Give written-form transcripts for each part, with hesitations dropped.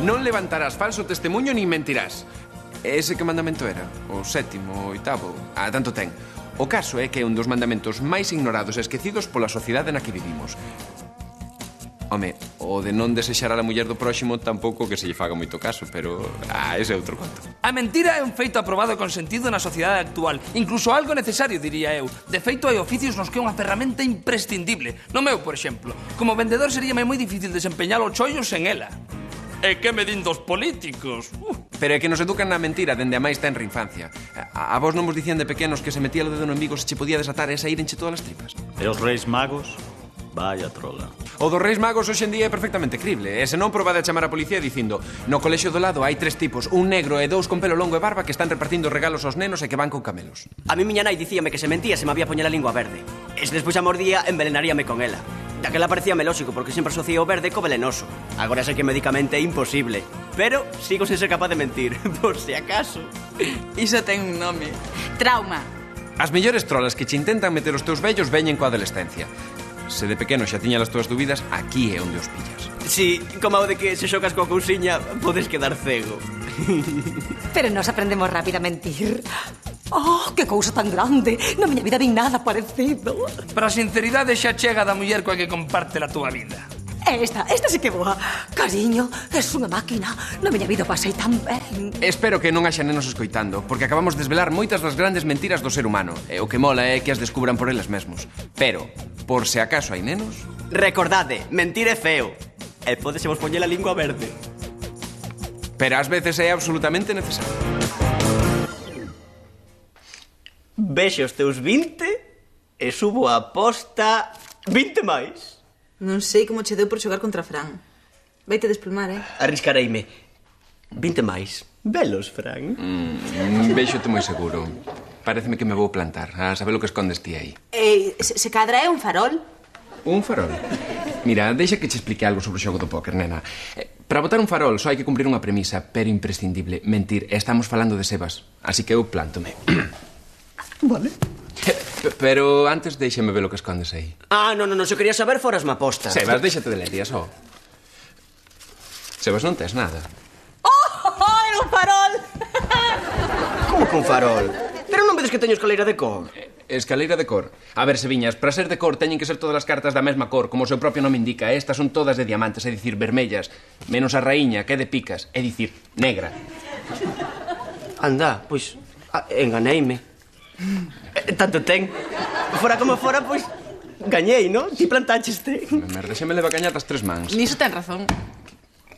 Non levantarás falso testemunho nin mentirás. Ese que mandamento era? O sétimo, o oitavo? Tanto ten. O caso é que é un dos mandamentos máis ignorados e esquecidos pola sociedade na que vivimos. Home, o de non desexar a muller do próximo tampouco que se lle faga moito caso, pero ese é outro conto. A mentira é un feito aprobado e consentido na sociedade actual, incluso algo necesario, diría eu. De feito, hai oficios nos que é unha ferramenta imprescindible. No meu, por exemplo, como vendedor seríame moi difícil desempeñar os chollos sen ela. E que me din dos políticos? Pero é que nos educan na mentira dende a máis tenra infancia. A vos non vos dicían de pequenos que se metía o dedo no embigo se che podía desatar e saírenche todas as tripas? E os Reis Magos? Vaya trola. O dos Reis Magos hoxe en día é perfectamente crible. E se non, probade a chamar a policía dicindo: no colexio do lado hai 3 tipos, un negro e 2 con pelo longo e barba que están repartindo regalos aos nenos e que van con camelos. A mi miña nai dicíame que se mentía se me había poñer a lingua verde. E se despois a mordía, envenenaríame con ela. Daquela parecíame lóxico porque sempre asociei o verde co velenoso. Agora sei que medicamente é imposible. Pero sigo sen ser capaz de mentir, por si acaso. Iso ten un nome. Trauma. As mellores trolas que che intentan meter os teus vellos veñen coa adolescencia. Se de pequeno xa tiñas as túas dúbidas, aquí é onde os pillas. Si, como o de que se xocas coa cousiña, podes quedar cego. Pero nos aprendemos rápido a mentir. Oh, que cousa tan grande. Na miña vida vin nada parecido. Para a sinceridade xa chega da muller coa que comparte a túa vida. Esta sí que boa. Cariño, es unha máquina. Na miña vida pasei tan ben. Espero que non haxa nenos escoitando, porque acabamos de desvelar moitas das grandes mentiras do ser humano. E o que mola é que as descubran por eles mesmos. Pero, por se acaso hai nenos... Recordade, mentir é feo. E podesemos poñer a lingua verde. Pero ás veces é absolutamente necesario. Vexe os teus 20 e subo a aposta 20 máis. Non sei como che deu por xogar contra Fran. Vaite desplumar, Arriscareime. 20 máis. Velos, Fran. Véxote moi seguro. Paréceme que me vou plantar, a saber o que escondes ti aí. Se cadra é un farol? Un farol? Mira, deixa que che explique algo sobre o xogo do póker, nena. Para botar un farol só hai que cumprir unha premisa, pero imprescindible. Mentir, estamos falando de Sebas. Así que eu plántome. Vale. Pero antes déixame ver o que escondes aí. Non, se quería saber foras ma aposta. Sebas, déxate de lerias, Sebas, non tes nada. É un farol! Como que un farol? Pero non vedes que teño escaleira de cor? Escaleira de cor. A ver, Seviñas, para ser de cor teñen que ser todas as cartas da mesma cor, como o seu propio nome indica. Estas son todas de diamantes, é dicir, vermellas, menos a raíña, que é de picas, é dicir, negra. Anda, pois, enganeime. Tanto ten. Fora como fora, pois, gañei, non? Ti plantácheste. Merda, xa me leva cañatas 3 mans. Niso ten razón.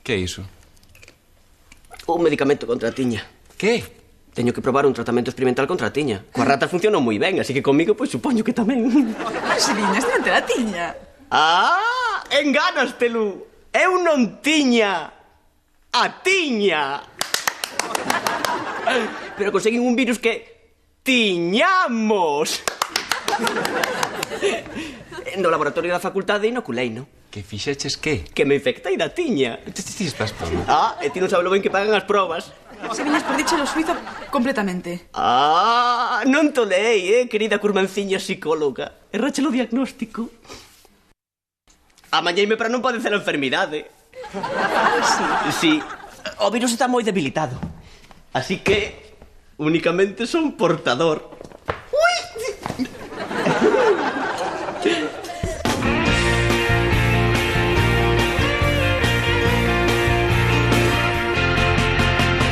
Que é iso? Un medicamento contra a tiña. Que? Teño que probar un tratamento experimental contra a tiña. Coas ratas funcionou moi ben, así que comigo, pois, supoño que tamén. Xeliñas, non te la tiña. Enganas, Telú. Eu non tiña a tiña. Pero conseguín un virus que tiñamos. No laboratorio da facultade inoculei, non? Que fixeches que? Que me infectei da tiña. Ti estás todo. E ti non sabes lo ben que pagan as probas. Seviñas, perdiche o suizo completamente. Non tolei, querida curmanciña psicóloga. Errache o diagnóstico. Amañeime para non padecer a enfermidade. Sí. O virus está moi debilitado. Así que únicamente son portador.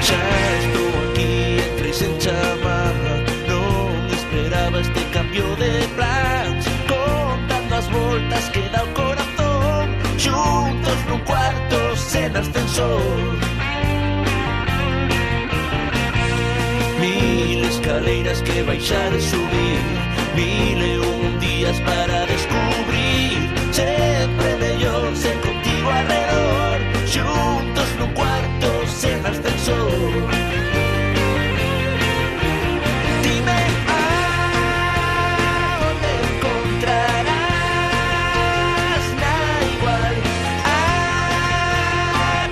Xa estou aquí, entrei sen chamar. Non esperaba este cambio de plans. Contando as voltas que dá o corazón. Xuntos nun cuarto sen ascensor. Mil escaleiras que baixar e subir. 1001 días para descubrir. Sempre mellor ser contigo alrededor. Xuntos nun cuarto sen ascensor. Dime onde encontrarás na igual.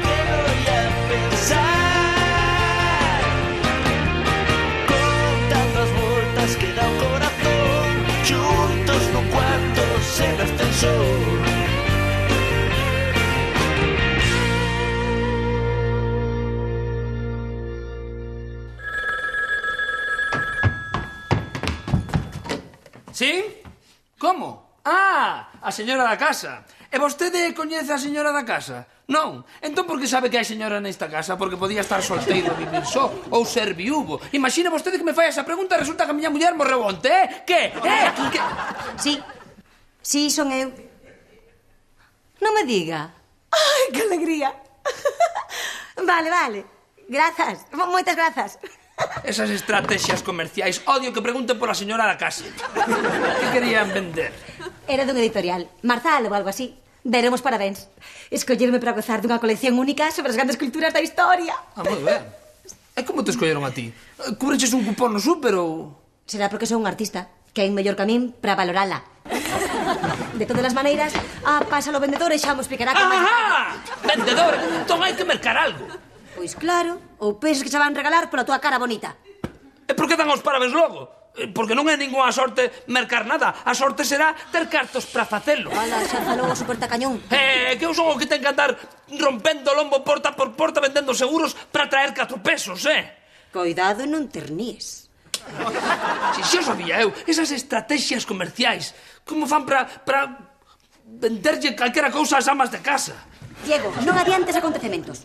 Que voy a pensar. Contando as voltas que dá o corazón. Xuntos nun cuarto sen como? Ah, a señora da casa. E vostede coñece a señora da casa? Non. Entón por que sabe que hai señora nesta casa? Porque podía estar solteiro e vivir só, ou ser viúvo. Imagina vostede que me fai esa pregunta e resulta que a miña muller morreu onte, Que? Que? Sí, son eu. Non me diga. Ai, que alegría. Vale. Grazas, moitas grazas. Esas estrategias comerciais. Odio que pregunten pola señora da casa. Que querían vender? Era dun editorial, Marzal ou algo así. Daremos parabéns. Escollerme para gozar dunha colección única sobre as grandes culturas da historia. Ah, moi ben. E como te escolleron a ti? Cubreches un cupón no súper ou...? Será porque sou un artista, que hai un mellor camín para valorala. De todas as maneiras, pásalo ao vendedor e xa mo explicará que máis... Ajá! Vendedor, entón hai que mercar algo. Pois claro, ou pensas que xa van regalar pola túa cara bonita. E por que dan os parabéns logo? Porque non é ningunha sorte mercar nada. A sorte será ter cartos para facelo. Ala, xa falou o supertacañón. Que eu son o que ten que andar rompendo lombo porta por porta vendendo seguros para traer 4 pesos, Coidado non terníes. Si xa sabía eu, esas estrategias comerciais, como fan para venderlle calquera cousa ás amas de casa. Diego, non adiantes acontecementos.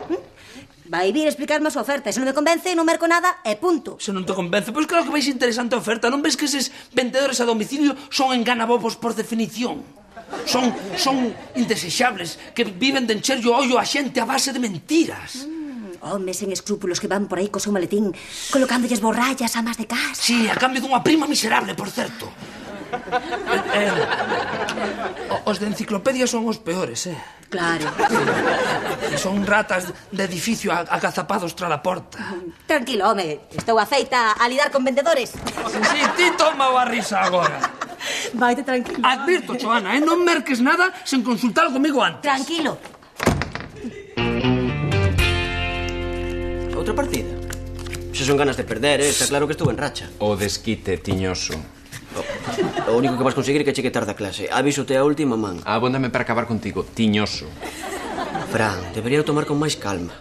Vai vir explicarme a súa oferta. Se non me convence, non merco nada e punto. Se non te convence, pois claro que vais interesante a oferta. Non ves que eses vendedores a domicilio son enganabobos por definición? Son indesexables, que viven de encherlle o ollo a xente a base de mentiras. Homes sen escrúpulos que van por aí co seu maletín colocándolles borrallas a amas de casa. Sí, a cambio dunha prima miserable, por certo. Os de enciclopedia son os peores, Claro. E son ratas de edificio agazapados tra la porta. Tranquilo, home. Estou afeita a lidar con vendedores. Si, ti toma a risa agora. Vaite tranquilo. Advirto, Joana, non merques nada sen consultar comigo antes. Tranquilo. Outra partida? Se son ganas de perder, está claro que estou en racha. O desquite, tiñoso. O único que vas conseguir é que chegue tarde a clase. Avísote a última man. Abóndame para acabar contigo, tiñoso. Fran, debería tomar con máis calma.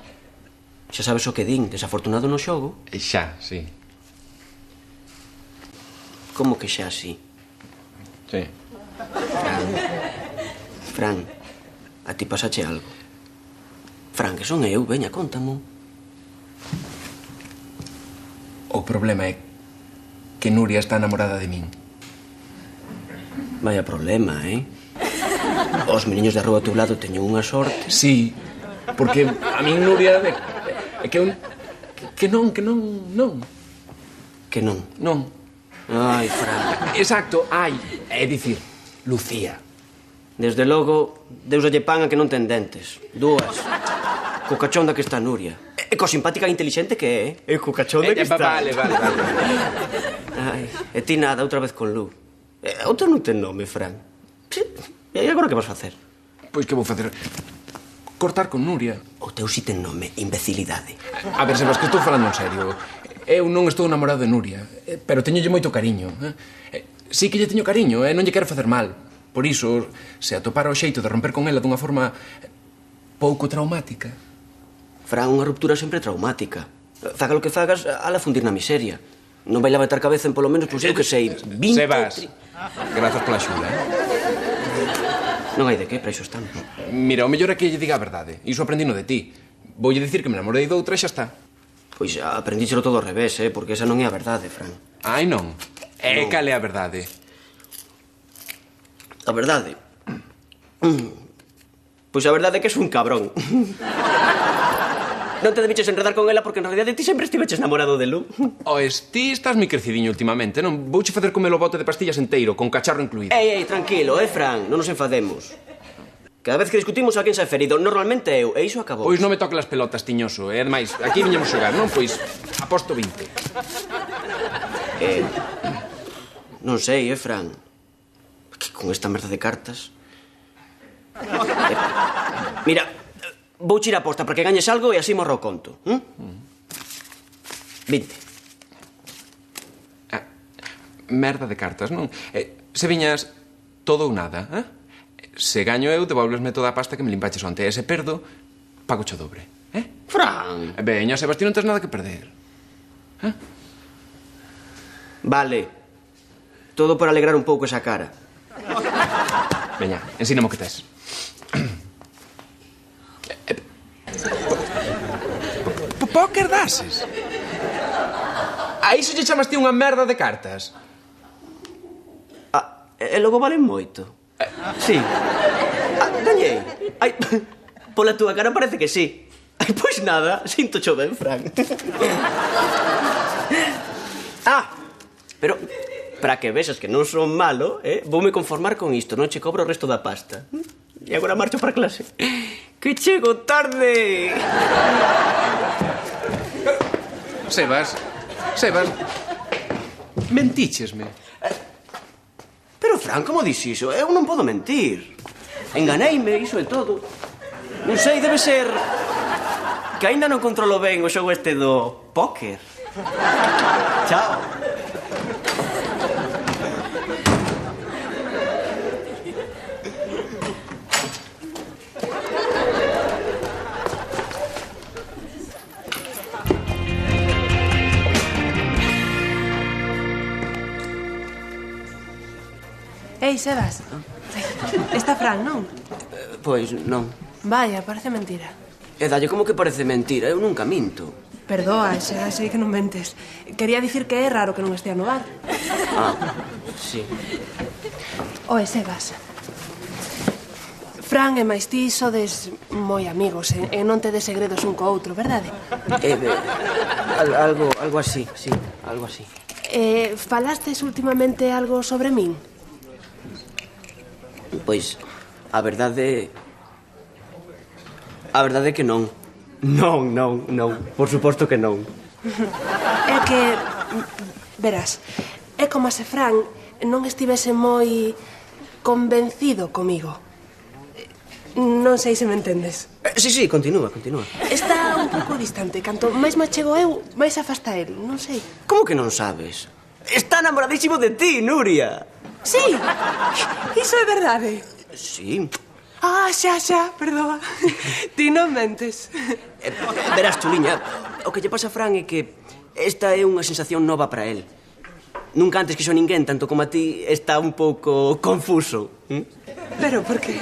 Xa sabes o que din, desafortunado no xogo. Xa, sí. Como que xa así? Sí. Fran, a ti pasache algo. Fran, que son eu, veña, contamo. O problema é que Nuria está enamorada de min. Vaya problema, Os meniños da rúa a teu lado teñen unha sorte. Sí, porque a min Nuria é que eu... Que non. Que non? Non. Ai, Fran. Exacto, ai. É dicir, Lucía. Desde logo, Deus lle pan a que non ten dentes. 2. Co cachonda que está Nuria. E co simpática e intelixente que é. E co cachonda que está. Vale. Ai, e ti nada, outra vez con Lu. Outra non ten nome, Fran. E agora que vas facer? Pois que vou facer? Cortar con Nuria. O teu si ten nome, imbecilidade. A ver, Sebas, que estou falando en serio. Eu non estou enamorado de Nuria, pero teñolle moito cariño. Sí que lle teño cariño, non lle quero facer mal. Por iso, se atopara o xeito de romper con ela dunha forma pouco traumática. Fran, unha ruptura sempre é traumática. Faga lo que fagas, ala fundir na miseria. Non vai levantar cabeza en polo menos, pois eu que sei, 20... Sebas, grazas pola axuda, Non hai de que, para iso estamos. Mira, o mellor é que lle diga a verdade. Iso aprendino de ti. Voulle dicir que me namorei doutra e xa está. Pois aprendíchelo todo ao revés, porque esa non é a verdade, Fran. Ai, non. E cal é a verdade? A verdade? Pois a verdade é que és un cabrón. Non te debiches enredar con ela porque en realidade ti sempre estiveches namorado de Lu. Ti estás moi crecidiño últimamente, non? Vouche facer comer o bote de pastillas inteiro, con cacharro incluído. Ei, tranquilo, Fran, non nos enfademos. Cada vez que discutimos a quen se ha ferido, normalmente eu, e iso acabou. Pois non me toque las pelotas, tiñoso. E ademais, aquí viñemos xogar, non? Pois aposto 20. Non sei, Fran. Que con esta merda de cartas... Mira, vou ir a aposta para que gañes algo e así morro o conto. 20. Merda de cartas, non? Se viñas todo ou nada, Se gaño eu, devolvesme toda a pasta que me limpaches onte. E se perdo, pago cho dobre, Fran! Veña, Sebastián, non tens nada que perder. Vale. Todo por alegrar un pouco esa cara. Veña, ensíname o que tes. Póker dases? A iso lle chamas ti unha merda de cartas? E logo valen moito. Sí. Gañei. Ai, pola túa cara parece que sí. Ai, pois nada, sinto cho ben, Fran. Pero para que vexas que non son malo, voume conformar con isto, non che cobro o resto da pasta. E agora marcho para clase. Que chego tarde! Sebas, mentíchesme. Pero, Fran, como dis iso? Eu non podo mentir. Enganeime, iso é todo. Non sei, debe ser que aínda non controlo ben o xogo este do póker. Chao. Ei, Sebas. Está Fran, non? Pois non. Vaya, parece mentira. E dalle como que parece mentira, eu nunca minto. Perdoa, xa sei que non mentes. Quería dicir que é raro que non estea no bar. Sí. Oe, Sebas. Fran e máis ti sodes moi amigos e non tedes segredos un co outro, verdade? Algo así, sí, algo así. Falastes últimamente algo sobre min? Pois, a verdade é que non. Non. Por suposto que non. É que, verás, é como se Fran non estivese moi convencido comigo. Non sei se me entendes. Sí, continúa. Está un pouco distante. Canto máis me chego eu, máis afasta el. Non sei. Como que non sabes? Está enamoradísimo de ti, Nuria. Sí, iso é verdade. Sí. Xa, perdoa. Ti non mentes. Verás, chuliña, o que lle pasa a Fran é que esta é unha sensación nova para él. Nunca antes quixo ninguén, tanto como a ti, está un pouco confuso. Pero por que?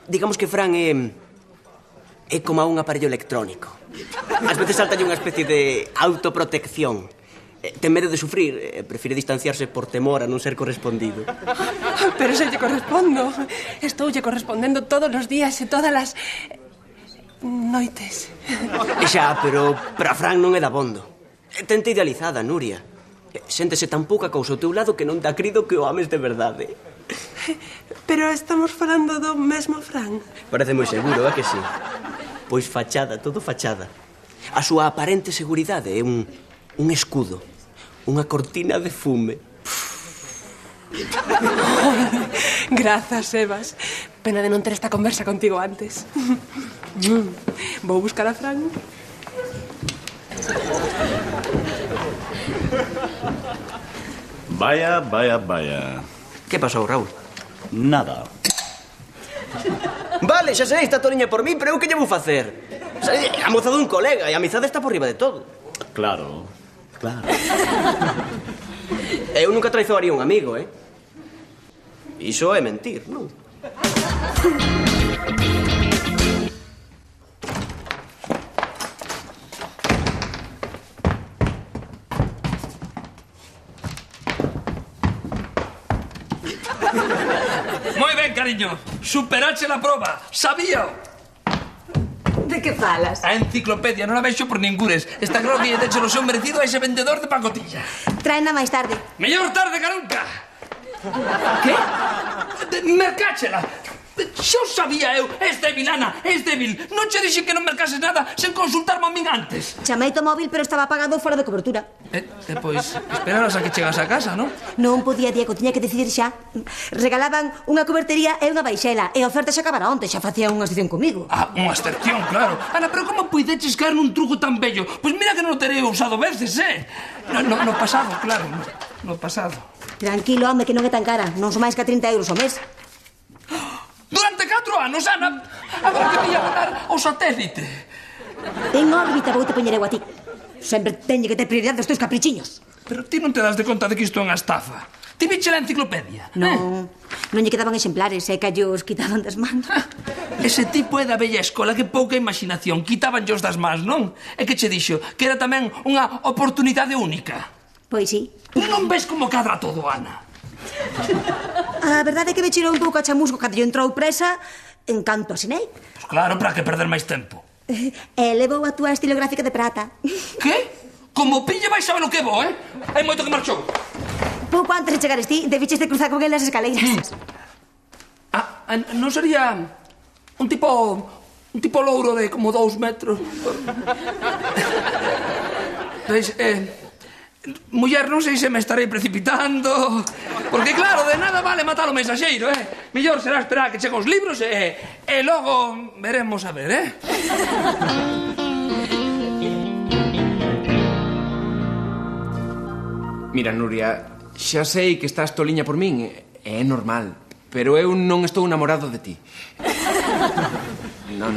Digamos que Fran é como un aparello electrónico. Ás veces saltalle unha especie de autoprotección. Ten medo de sufrir, prefire distanciarse por temor a non ser correspondido. Pero se lle correspondo. Estoulle correspondendo todos os días e todas as noites. Xa, pero para Fran non é dabondo. Tente idealizada, Nuria. Séntese tan pouca cousa ao teu lado que non dá crido que o ames de verdade. Pero estamos falando do mesmo Fran. Parece moi seguro, é que sí? Pois fachada, todo fachada. A súa aparente seguridade é un escudo, unha cortina de fume. Grazas, Sebas. Pena de non ter esta conversa contigo antes. Vou buscar a Fran. Vaya. Que pasou, Raúl? Nada. Vale, xa sei, está Toriña por mí, pero eu que lle vou facer? A moza dun colega e a amizade está por riba de todo. Claro. Eu nunca traizoaría un amigo, Iso é mentir, non? Moi ben, cariño. Superache a proba. Sabíao. De que falas? A enciclopedia non a vexo por ningures. Está claro que lle decho o seu merecido a ese vendedor de pacotilla. Traena máis tarde. Mellor tarde que nunca. Que? Mercáchela. Xo sabía eu. És débil, Ana, és débil. Non che dixen que non mercases nada sen consultarme a min antes. Chamei o móvil, pero estaba apagado fora de cobertura. Pois, esperaras a que chegas a casa, non? Non podía, Diego, tiña que decidir xa. Regalaban unha cobertería e unha baixela. E a oferta xa acabara onte, xa facía unha excepción comigo. Unha excepción, claro. Ana, pero como puideches caer nun truco tan bello? Pois mira que non o terei usado veces, No pasado, claro, no pasado. Tranquilo, home, que non é tan cara. Non son máis que 30 euros ao mes. Durante 4 anos, Ana. Agora que me ia volar o satélite. En órbita vou te poñer eu a ti. Sempre teñe que ter prioridade os teus caprichiños. Pero ti non te das de conta de que isto é unha estafa. Ti viche a enciclopedia? Non lle quedaban exemplares, e que os quitaban das mans. Ese tipo é da bella escola, que pouca imaginación. Quitaban os das mans, non? E que che dixo? Que era tamén unha oportunidade única. Pois sí. Non ves como cadra todo, Ana? A verdade é que me chirou un pouco a chamusco cando yo entrou presa, en canto asinei. Pois claro, para que perder máis tempo. E levou a túa estilográfica de prata. Que? Como pille vais saber o que vou, Hai moito que marchou. Pouco antes de chegares ti, debiches de cruzar con ele as escaleiras. Non sería un tipo louro de como 2 metros? Pois, muller, non sei se me estarei precipitando, porque claro, de nada vale matar o mensaxeiro, Mellor será esperar que cheguen os libros e logo veremos a ver, Mira, Nuria, xa sei que estás toliña por min, é normal, pero eu non estou namorado de ti. Non,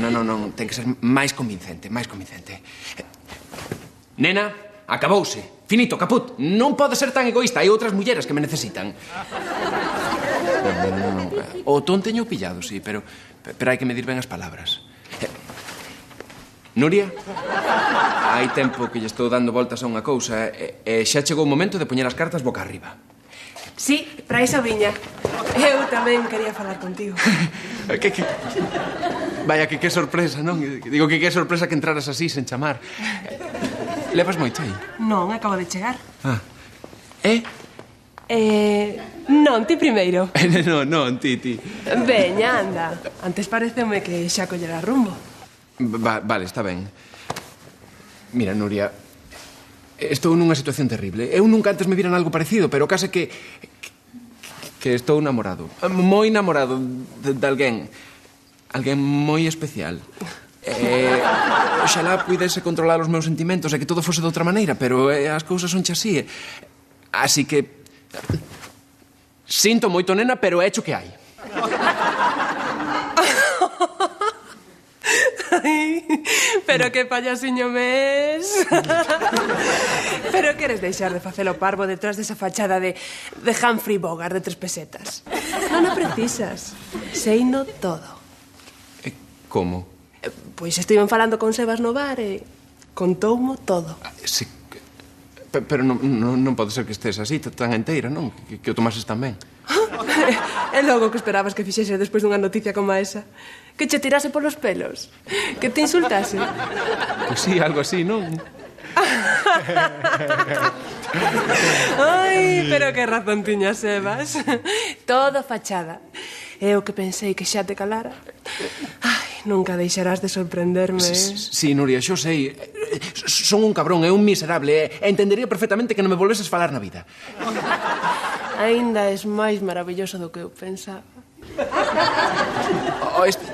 ten que ser máis convincente, máis convincente. Nena, acabouse, finito, caput, non pode ser tan egoísta, hai outras mulleres que me necesitan. Non. O ton teño pillado, sí, pero hai que medir ben as palabras. Nuria, hai tempo que lle estou dando voltas a unha cousa e xa chegou o momento de poñer as cartas boca arriba. Sí, para iso viña. Eu tamén quería falar contigo. Vaya, que sorpresa, non? Digo que sorpresa que entraras así, sen chamar. Levas moito aí? Non, acabo de chegar. Non, ti primeiro. Non, ti. Veña, anda. Antes pareceme que xa collera rumbo. Vale, está ben. Mira, Nuria, estou nunha situación terrible. Eu nunca antes me viran algo parecido, pero case que estou namorado. Moi namorado de alguén. Alguén moi especial. Oxalá puidese controlar os meus sentimentos e que todo fose de outra maneira, pero as cousas son así. Así que... Sinto moito, nena, pero é hecho que hai. Ai, pero que payasiño mes. Pero queres deixar de facelo parvo detrás desa fachada de Humphrey Bogart de 3 pesetas? Non o precisas. Seino todo. Como? Pois estiven falando con Sebas no bar e contoumo todo. Sí, pero non pode ser que estés así, tan enteira, non? Que o tomases tan ben. E logo que esperabas que fixese despois dunha noticia como esa? Que che tirase polos pelos? Que te insultase? Pois sí, algo así, non? Ai, pero que razón tiña Sebas. Todo fachada. Eu que pensei que xa te calara. Ai, nunca deixarás de sorprenderme. Sí, Nuria, xo sei. Son un cabrón, é un miserable, e entendería perfectamente que non me volveses falar na vida. Aínda és máis maravilloso do que eu pensaba.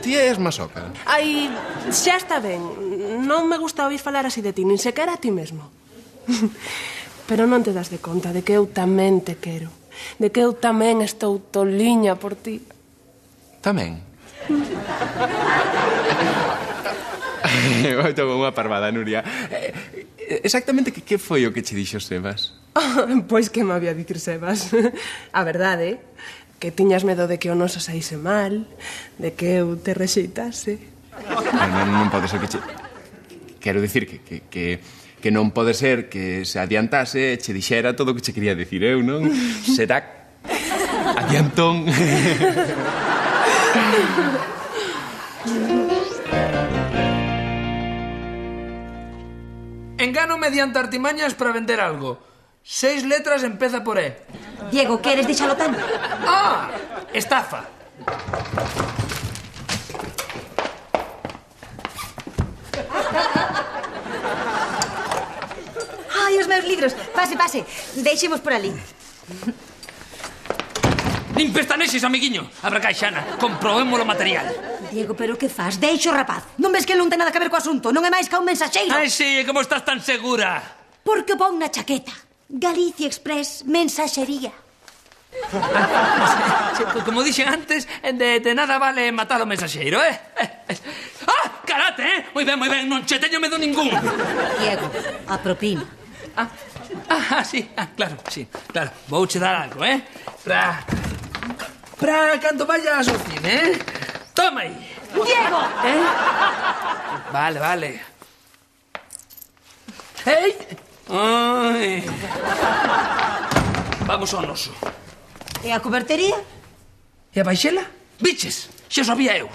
Ti és masoca. Ai, xa está ben. Non me gusta oír falar así de ti, nin sequera a ti mesmo. Pero non te das de conta de que eu tamén te quero. De que eu tamén estou toliña por ti. Tamén? Estou unha parvada, Nuria. Exactamente que foi o que che dixo Sebas? Pois que me había dicir Sebas. A verdade, que tiñas medo de que o noso saíse mal, de que eu te rexeitase. Non pode ser que che... Quero dicir que non pode ser que se adiantase e che dixera todo o que che quería dicir eu, non? Será adiantón. Engano mediante artimañas para vender algo. 6 letras empeza por E. Diego, queres deixalo tan? Estafa. Ai, os meus libros. Pase. Deixemos por ali. Nin pestaneses, amiguiño. Abra caixana. Comprobemos o material. Diego, pero que faz? Deixo o rapaz. Non ves que non ten nada que ver co asunto? Non é máis que un mensaxeiro? Ai, sí, como estás tan segura? Porque pon na chaqueta. Galicia Express, mensaxería. Como dixen antes, de nada vale matar o mensaxeiro, karate, Moi ben, non che teño medo ningún. Diego, a propina. Sí, claro, sí, claro. Vouche dar algo, Pra cando vayas ao cine, Toma aí. Diego! Vale. Ei! Ai. Vamos ao noso. E a cobertería? E a baixela? Biches, xa sabía eu.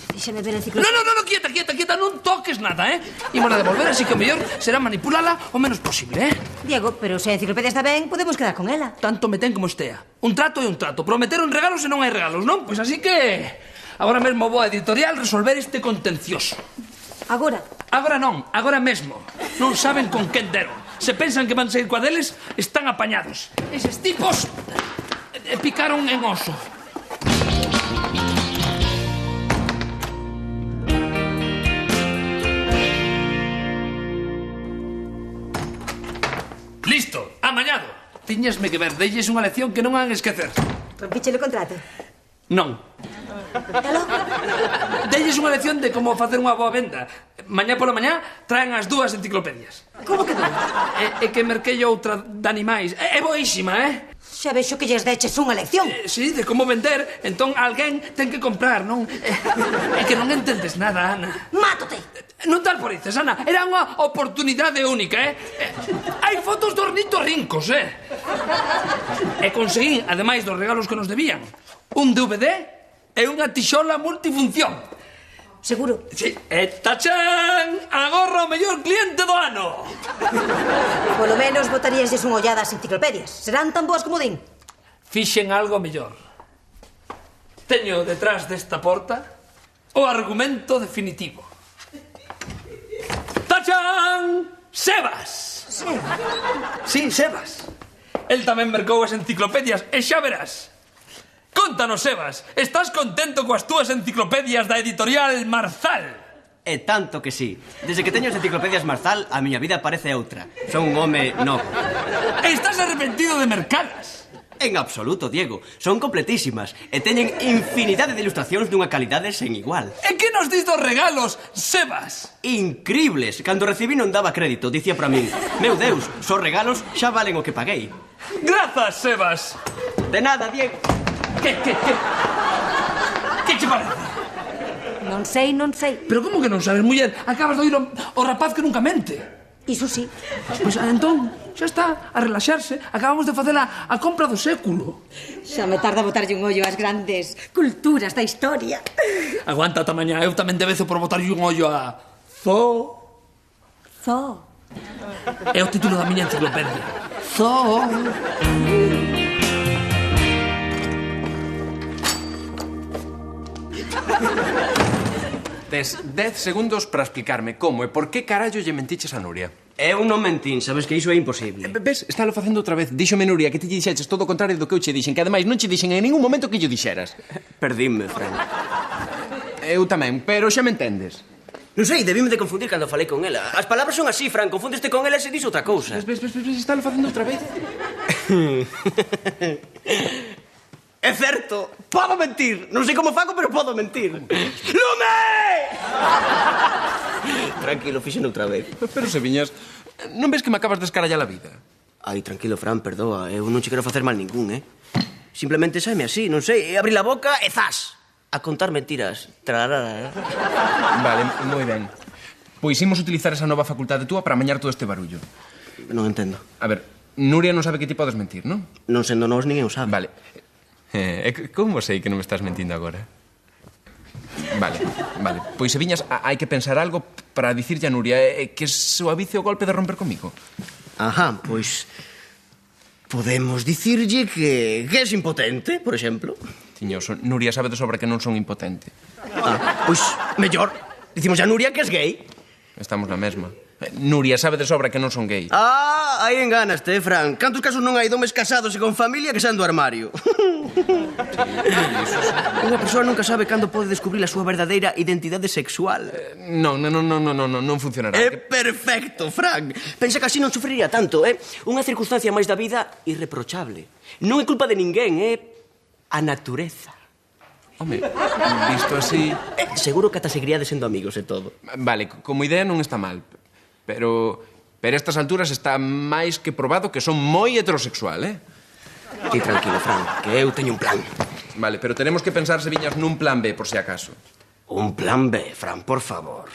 Díxeme ver a enciclopedia. No, quieta, non toques nada, Imos a devolver, así que o mellor será manipulala o menos posible, Diego, pero se a enciclopedia está ben, podemos quedar con ela. Tanto me ten como estea. Un trato é un trato. Prometeron regalos e non hai regalos, non? Pois así que... Agora mesmo vou a editorial resolver este contencioso. Agora? Agora non, agora mesmo. Non saben con quen deron. Se pensan que van sair coa deles, están apañados. Eses tipos picaron en oso. Listo, amañado. Tiñesme que ver, deilles unha lección que non han esquecer. Rompiche o contrato? Non. Calo? Deilles unha lección de como facer unha boa venda. Mañá pola mañá traen as dúas enciclopedias. Como que non? É que merquei outra de animais. É boísima, Xa vexo que lles deches unha lección. Sí, de como vender. Entón alguén ten que comprar, non? É que non entendes nada, Ana. Mátate! Non tal por dices, Ana. Era unha oportunidade única, Hai fotos dos ornitorrincos, E conseguín, ademais dos regalos que nos debían, un DVD e unha tixola multifunción. Seguro? Sí. E tachán! Agora o mellor cliente do ano! Polo menos botaríasles unha ollada ás enciclopedias. Serán tan boas como din? Fixen algo mellor. Teño detrás desta porta o argumento definitivo. Tachán! Sebas! Sebas? Sí, Sebas. El tamén mercou as enciclopedias e xa verás. Contanos, Sebas, estás contento coas túas enciclopedias da editorial Marzal? E tanto que sí. Desde que teño as enciclopedias Marzal, a miña vida parece outra. Son un home novo. Estás arrepentido de mercalas? En absoluto, Diego. Son completísimas e teñen infinidade de ilustracións dunha calidade sen igual. E que nos dis dos regalos, Sebas? Incribles. Cando recibí non daba crédito, dicía para min: meu Deus, só regalos xa valen o que paguei. Grazas, Sebas. De nada, Diego. Que che parece? Non sei. Pero como que non sabes, muller? Acabas de oír o rapaz que nunca mente. Iso sí. Pois entón, xa está, a relaxarse. Acabamos de facer a compra do século. Xa me tarda botarlle un ollo ás grandes culturas da historia. Aguanta ata mañá, eu tamén debezo por botarlle un ollo a... Zoo. É o título da miña enciclopedia. Zoo. Tes 10 segundos para explicarme como e por que carallo lle mentiches a Nuria. Eu non mentín, sabes que iso é imposible. Ves, estálo facendo outra vez. Díxome Nuria que ti lle dixeches todo o contrario do que eu che dixen, que ademais non che dixen en ningún momento que lle dixeras. Perdínme, Fran. Eu tamén, pero xa me entendes. Non sei, debíme de confundir cando falei con ela. As palabras son así, Fran, confúndeste con ela e se dis outra cousa. Ves, estálo facendo outra vez. É certo, podo mentir. Non sei como fago, pero podo mentir. Lume! Tranquilo, fixen outra vez. Pero se viñas, non ves que me acabas de escarallar a vida? Ai, tranquilo, Fran, perdoa. Eu non che quero facer mal ningún, Simplemente saime así, non sei, abri a boca e zas! A contar mentiras. Trarara. Vale, moi ben. Pois imos utilizar esa nova facultade túa para amañar todo este barullo. Non entendo. A ver, Nuria non sabe que ti podes mentir, non? Non sendo nós, ninguén o sabe. Vale. Como sei que non me estás mentindo agora? Vale. Pois se viñas, hai que pensar algo para dicirlle a Nuria que suavice o golpe de romper comigo. Ajá, pois... Podemos dicirlle que és impotente, por exemplo. Tiñoso, Nuria sabe de sobra que non son impotente. Pois, mellor. Dicimos a Nuria que és gay. Estamos na mesma. Nuria sabe de sobra que non son gay. Aí enganaste, Fran. Cantos casos non hai domes casados e con familia que saen do armario? Unha persoa nunca sabe cando pode descubrir a súa verdadeira identidade sexual. Non funcionará. É perfecto, Fran. Pensa que así non sufriría tanto, Unha circunstancia máis da vida irreprochable. Non é culpa de ninguén, é a natureza. Home, visto así... Seguro que ata seguiríades sendo amigos e todo. Vale, como idea non está mal. Pero Pero a estas alturas está máis que probado que son moi heterosexual, eh? Ti tranquilo, Fran, que eu teño un plan. Vale, pero tenemos que pensar se viñas nun plan B, por si acaso. Un plan B, Fran, por favor.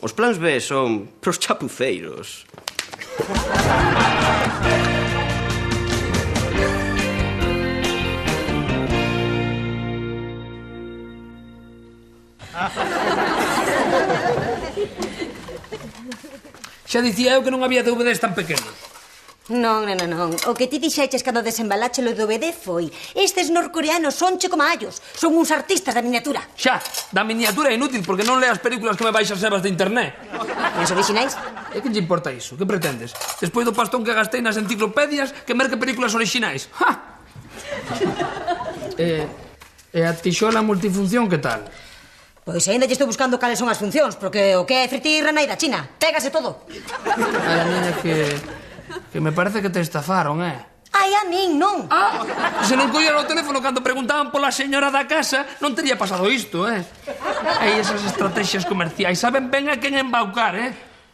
Os plans B son pros chapuceiros. Xa dicía eu que non había DVDs tan pequenos. Non. O que ti dixeches cando desembalache lo DVD foi: estes norcoreanos sonche como allos. Son uns artistas da miniatura. Xa, da miniatura é inútil porque non leas películas que me baixas sebas de internet. E os orixinais? E que lle importa iso? Que pretendes? Despois do pastón que gastei nas enciclopedias, que merque películas orixinais. ¡Ja! E a tixola multifunción que tal? Pois ainda lle estou buscando cales son as funcións, porque o que é fritir ranai da China. Pégase todo. Ai, a miña que me parece que te estafaron, Ai, a min non. Se non collera o teléfono cando preguntaban pola señora da casa, non teria pasado isto, Aí esas estrategias comerciais saben ben a quen embaucar,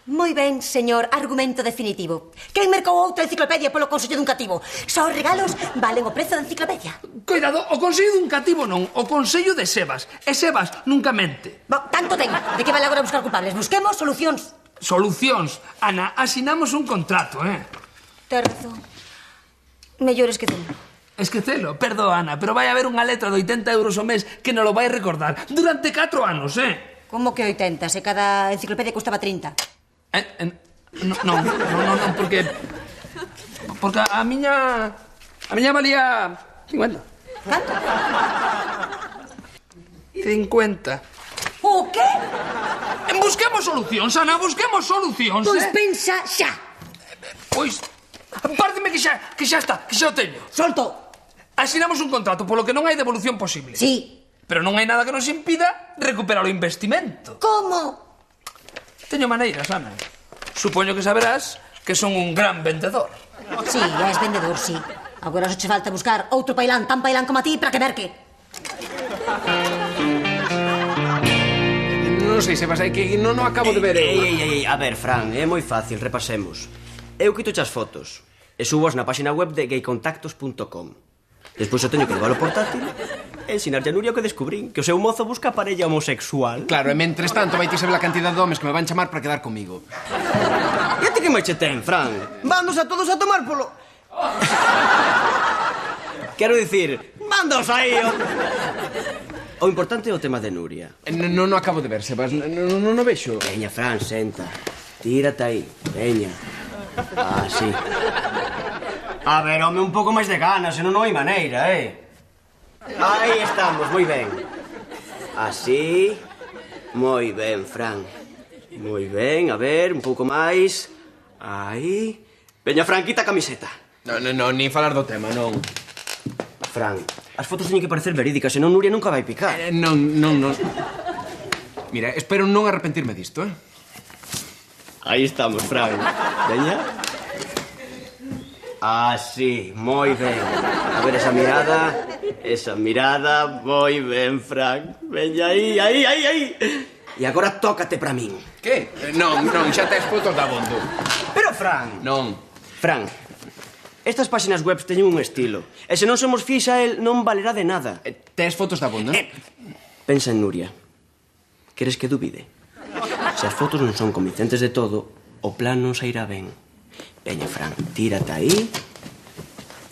Moi ben, señor, argumento definitivo. Quen mercou outra enciclopedia polo consello dun cativo? Só os regalos valen o prezo da enciclopedia. Cuidado, o consello dun cativo non, o consello de Sebas. E Sebas nunca mente. Tanto ten. De que vale agora buscar culpables? Busquemos solucións. Solucións. Ana, asinamos un contrato, Tes razón. Mellor esquecelo. Esquecelo, perdón, Ana, pero vai haber unha letra de 80 euros ao mes que nos lo vai recordar durante 4 anos, Como que 80? Se cada enciclopedia custaba 30. Non, porque a miña valía 50. Canto? 50. O qué? Busquemos solucións, Ana, busquemos solucións. Pois pensa xa. Pois, párdeme que xa está, que xa o teño. Solto. Asinamos un contrato polo que non hai devolución posible. Sí. Pero non hai nada que nos impida recuperar o investimento. Como? Teño maneiras, Ana. Supoño que saberás que son un gran vendedor. Sí, és vendedor, sí. Agora só che falta buscar outro pailán tan pailán como a ti para que merque. Non sei, Sebas, é que non o acabo de ver eu. A ver, Fran, é moi fácil, repasemos. Eu quito as fotos e suboas na página web de gaycontactos.com. Despois eu teño que levar o portátil e ensinarlle a Nuria o que descubrín, que o seu mozo busca parella homosexual. Claro, e mentres tanto vai ti saber a cantidad de homes que me van chamar para quedar comigo. E a ti que máis che ten, Fran? Vandos a todos a tomar polo... Quero dicir, vandos aí, O importante é o tema de Nuria. Non o acabo de ver, Sebas, non o vexo. Veña, Fran, senta. Tírate aí, veña. Sí. A ver, home, un pouco máis de ganas, senón non hai maneira, Aí estamos, moi ben. Así. Moi ben, Fran. Moi ben, a ver, un pouco máis. Aí. Veña, Fran, quita a camiseta. Non, nin falar do tema, non. Fran, as fotos teñen que parecer verídicas, senón Nuria nunca vai picar. Non. Mira, espero non arrepentirme disto, Aí estamos, Fran. Veña. Sí, moi ben. A ver esa mirada, moi ben, Fran. Veña aí. E agora tócate pra min. Que? Non, xa tes fotos da bondo. Pero, Fran... Non. Fran, estas páxinas web teñen un estilo. E se non somos fis a el, non valerá de nada. Tes fotos da bondo? Pensa en Nuria. Queres que dubide? Se as fotos non son convincentes de todo, o plan non sairá ben. Veña, Fran, tírate aí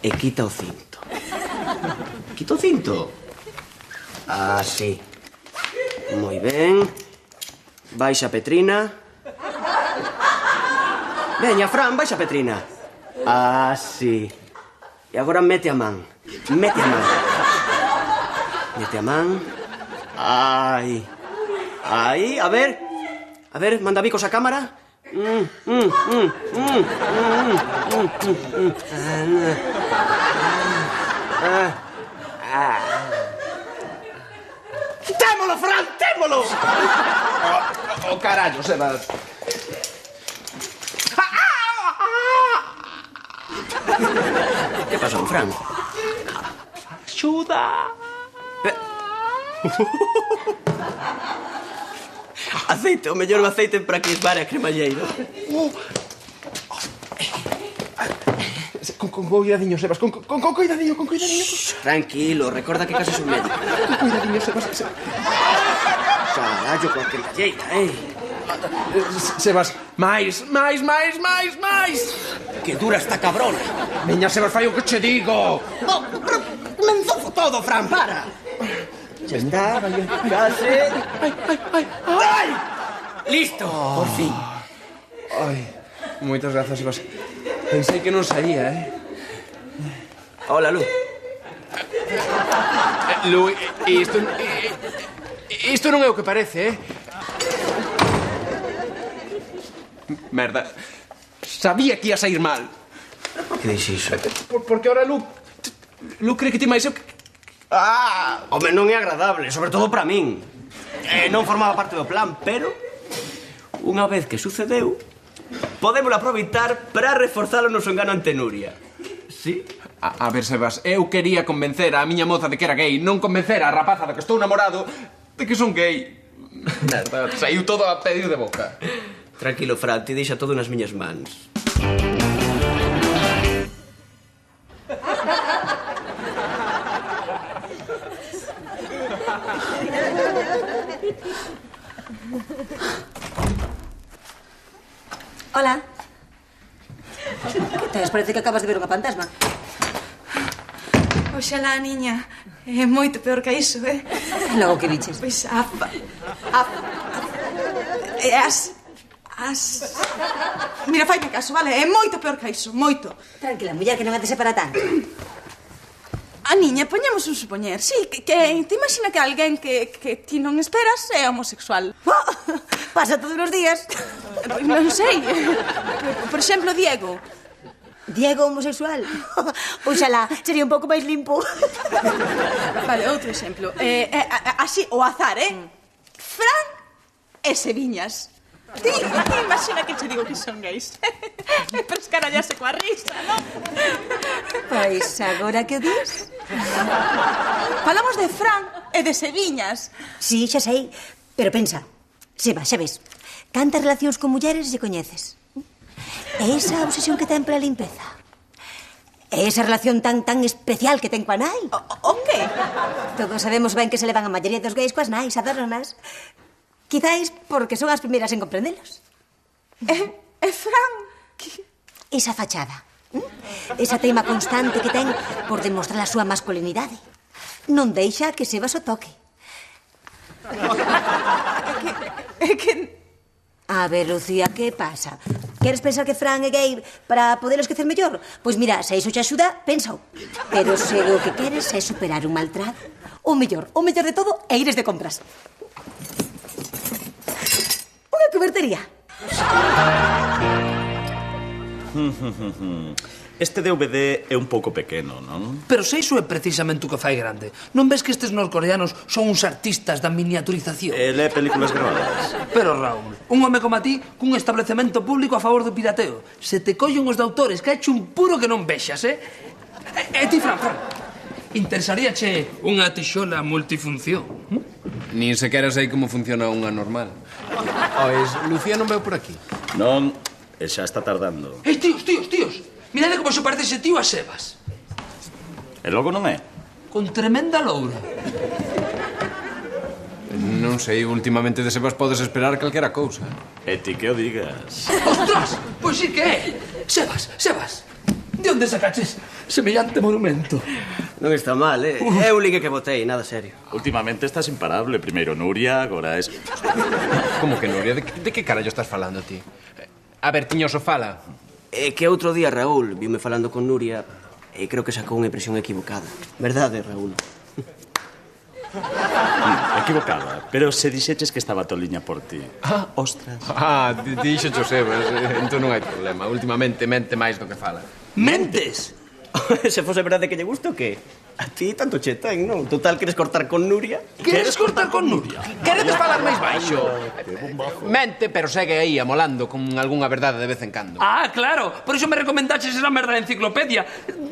e quita o cinto. Quita o cinto? Sí. Moi ben. Baixa Petrina. Veña, Fran, baixa Petrina. Sí. E agora mete a man. Mete a man. Aí, a ver, manda bicos a cámara. Témolo, Fran, témolo. O carallo, Sebas. Que pasou, Fran? Axuda. Aceite, o mellor aceite para que esbare a cremalleira. Con cuidadiño, Sebas, con cuidadiño, con cuidadiño. Tranquilo, recorda que case son médico. Con cuidadiño, Sebas. Carallo, coa cribilleira, Sebas, máis. Que dura esta cabrona. Veña, Sebas, fai o que che digo. Me enzofo todo, Fran, para. Xa está, case. Ai! Listo, por fin. Ai, moitas grazas, Sebas. Pensei que non saía, Hola, Lu. Lu, isto non é o que parece, Merda. Sabía que ia sair mal. Por que dixes iso? Porque ahora Lu cree que ti máis eu... Home, non é agradable, sobre todo para min. Non formaba parte do plan, pero unha vez que sucedeu, podémolo aproveitar para reforzar o noso engano ante Nuria. Sí? A ver, Sebas, eu quería convencer a miña moza de que era gay, non convencer a rapaza de que estou namorado de que son gay. Merda, saiu todo a pedir de boca. Tranquilo, Fran, ti deixa todo nas miñas mans. Hola. Que tes? Parece que acabas de ver unha fantasma. Oxalá, niña. É moito peor que iso, Logo que diches? Pois Mira, faime caso, vale? É moito peor que iso, moito. Tranquila, muller, que non andes para tanto. A niña, poñemos un supoñer. Sí, que te imagina que alguén que ti non esperas é homosexual. Pasa todos os días. Non sei. Por exemplo, Diego. Diego homosexual? Oxalá, sería un pouco máis limpo. Vale, outro exemplo. Así, o azar, Fran e Seviñas. Ti imagina que che digo que son gays. Pero escarallase coa risa, non? Pois, agora que o dis? Falamos de Fran e de Seviñas. Sí, xa sei. Pero pensa, Seba, xa ves, cantas relacións con mulleres lle coñeces? E esa obsesión que ten pola limpeza? E esa relación tan especial que ten coa nai? O que? Todos sabemos ben que se levan a maioría dos gays coas nais, adóranas. Quizáis porque son as primeiras en comprendelos. E Fran? Esa fachada. Esa teima constante que ten por demostrar a súa masculinidade. Non deixa que Sebas o toque. A ver, Lucía, que pasa? Queres pensar que Fran é gay para poder esquecer mellor? Pois mira, se iso te axuda, pensa-o. Pero se o que queres é superar un maltrato, o mellor de todo é ires de compras. Unha cubertería. Este DVD é un pouco pequeno, non? Pero se iso é precisamente o que fai grande. Non ves que estes norcoreanos son uns artistas da miniaturización? Ele é películas grabadas. Pero, Raúl, un home como a ti cun establecemento público a favor do pirateo. Se te collen os de autores que ha hecho un puro que non vexas, E ti, Fran, interesaríache unha tixola multifunción? Nin sequera sei como funciona unha normal. Ois, Lucía non veu por aquí? Non, e xa está tardando. Ei, tíos! Mirade como se parece ese tío a Sebas. E logo non é? Con tremenda loura. Non sei, últimamente de Sebas podes esperar calquera cousa. E ti que o digas. Ostras, pois sí que é. Sebas, de onde sacaches semellante monumento? Non está mal, É un ligue que botei, nada serio. Últimamente estás imparable. Primeiro Nuria, agora es... Como que, Nuria? De que carallo estás falando, ti? A ver, Tiñoso, fala. É que outro día Raúl viume falando con Nuria e creo que sacou unha impresión equivocada. Verdade, Raúl? Equivocada, pero se dixeches que estaba toliña por ti. Ostras. Dixo Sebas, entón non hai problema. Últimamente mente máis do que fala. Mentes? Se fose verdade que lle gusta o que? A ti tanto che ten, non? Total, queres cortar con Nuria? Queres cortar con Nuria? Queredes falar máis baixo? Mente, pero segue aí amolando con algunha verdade de vez en cando. Ah, claro, por iso me recomendaches esa merda de enciclopedia.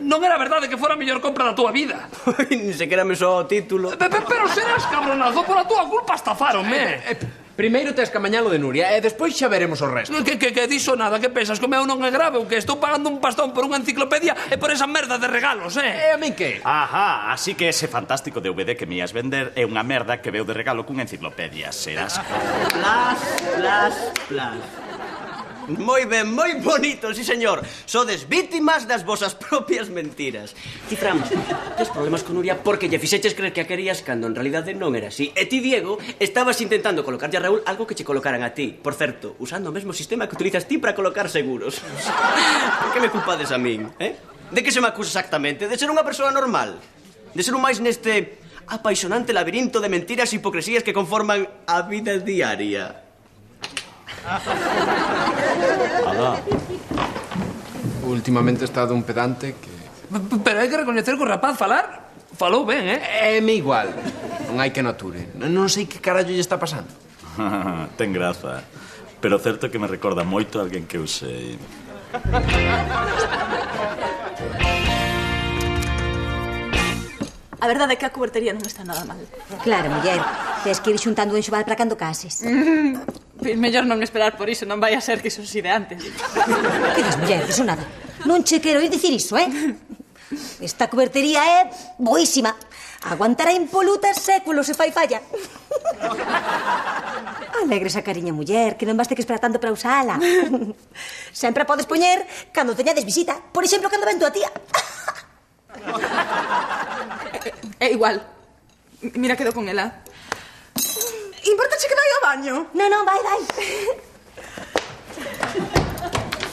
Non era verdade que fora a mellor compra da túa vida. Ni sequera me soa o título. Pero serás cabronazo, por a túa culpa estafaronme. Primeiro tes que amañalo de Nuria e despois xa veremos o resto. Que diso nada, que pensas que o meu non é grave ou que estou pagando un pastón por unha enciclopedia e por esa merda de regalos, E a min que? Ajá, así que ese fantástico DVD que me ias vender é unha merda que veu de regalo cunha enciclopedia, serás. Plas. Moi ben, moi bonito, sí señor. Sodes vítimas das vosas propias mentiras. Ti, Fran, tes problemas con Nuria porque lle fixeches creer que a querías cando en realidade non era así. E ti, Diego, estabas intentando colocarlle a Raúl algo que che colocaran a ti. Por certo, usando o mesmo sistema que utilizas ti para colocar seguros. Por que me culpades a min, De que se me acusa exactamente? De ser unha persoa normal? De ser un máis neste apaixonante labirinto de mentiras e hipocresías que conforman a vida diaria? Alá. Últimamente he estado un pedante que... Pero hai que recoñecer que o rapaz falou ben, É me igual. Non hai que nature. Non sei que carallo lle está pasando. Ten graza. Pero certo que me recorda moito a alguén que eu sei. A verdade é que a cubertería non está nada mal. Claro, muller, tes que ir xuntando o enxoval para cando cases. Pois mellor non esperar por iso, non vai a ser que iso si de antes. Que dis, muller, que son nada. Non che quero ir dicir iso, Esta cubertería é boísima. Aguantará impoluta séculos se fai falla. Alegre esa cariña, muller, que non baste que esperar tanto para usala. Sempre a podes poñer cando teñades visita. Por exemplo, cando ven tua tía. É igual. Mira, quedo con ela. Importache que vai ao baño? Non, vai.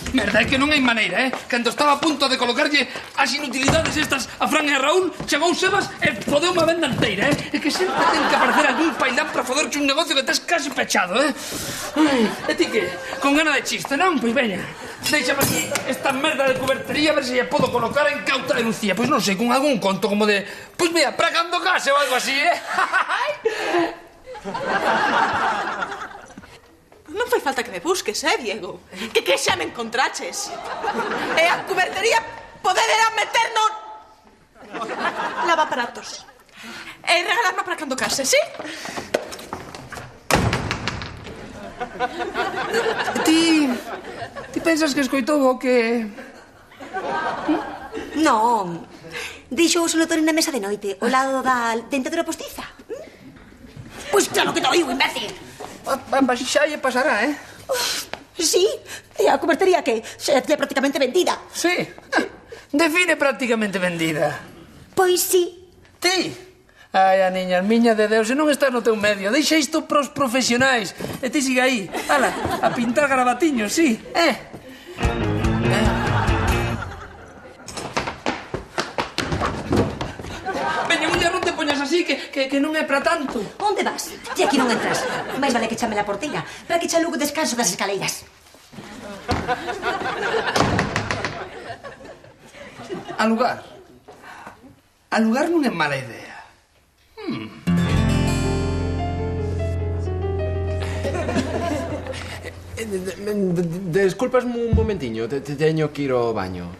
Merda, é que non hai maneira, Cando estaba a punto de colocarlle as inutilidades estas a Fran e a Raúl, chegou Sebas e fodeu unha venda inteira, É que sempre ten que aparecer algún pailán para foderche un negocio que tes casi pechado, Ai, e ti que? Con gana de chiste, non? Pois veña, déixame aquí esta merda de cubertería a ver se lle podo colocar en cauta de Lucía. Pois non sei, con algún conto como de... Pois mira, para cando case ou algo así, Non fai falta que me busques, Diego? Que xa me encontraches. E a cubertería poderá meter no... lavapratos. E regalarme para cando case, sí? Ti pensas que escoitou o que... Non. Dixo o solatorio na mesa de noite, ao lado da dentadura postiza. Pois claro que te oiu, imbécil. Xa lle pasará, Sí, e a cubertería que xa é prácticamente vendida. Sí, define prácticamente vendida. Pois sí. Ti? Ai, a niña, miña de Deus, se non estás no teu medio, deixa isto pros profesionais. E ti siga aí, ala, a pintar garabatiños, sí, Veña, muller, non te poñas así, que non é para tanto. Onde vas? Ti aquí non entras. Mais vale que chame la porteira para que che alugue o descanso das escaleiras. Alugar? Alugar non é mala idea. Desculpas un momentiño, teño que ir ao baño.